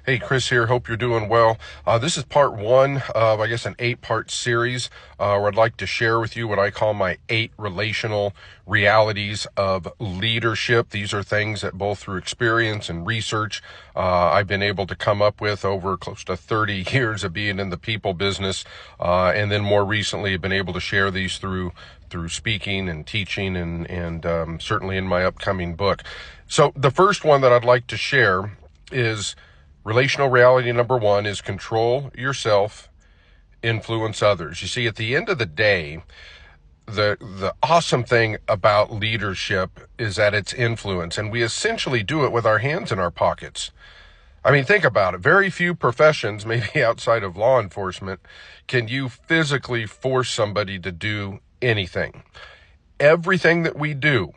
Hey, Chris here. Hope you're doing well. This is part one of, I guess, an 8-part series where I'd like to share with you what I call my 8 relational realities of leadership. These are things that both through experience and research I've been able to come up with over close to 30 years of being in the people business. And then more recently, I've been able to share these through speaking and teaching and certainly in my upcoming book. So the first one that I'd like to share is relational reality number 1 is control yourself, influence others. You see, at the end of the day, the awesome thing about leadership is that it's influence, and we essentially do it with our hands in our pockets. I mean, think about it. Very few professions, maybe outside of law enforcement, can you physically force somebody to do anything. Everything that we do,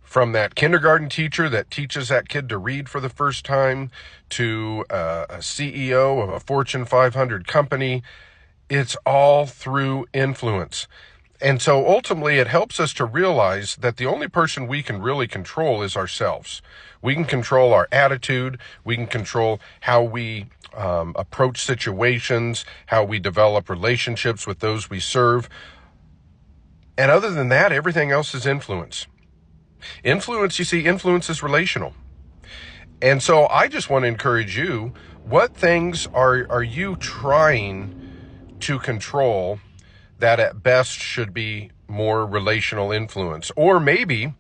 from that kindergarten teacher that teaches that kid to read for the first time to a CEO of a Fortune 500 company, it's all through influence. And so ultimately it helps us to realize that the only person we can really control is ourselves. We can control our attitude. We can control how we approach situations, how we develop relationships with those we serve. And other than that, everything else is influence. Influence, you see, influence is relational. And so I just want to encourage you, what things are you trying to control that at best should be more relational influence? Or maybe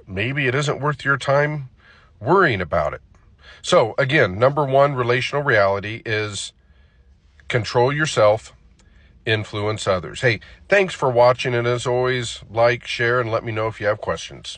it isn't worth your time worrying about it. So again, number 1, relational reality is control yourself, influence others. Hey, thanks for watching, and as always, like, share, and let me know if you have questions.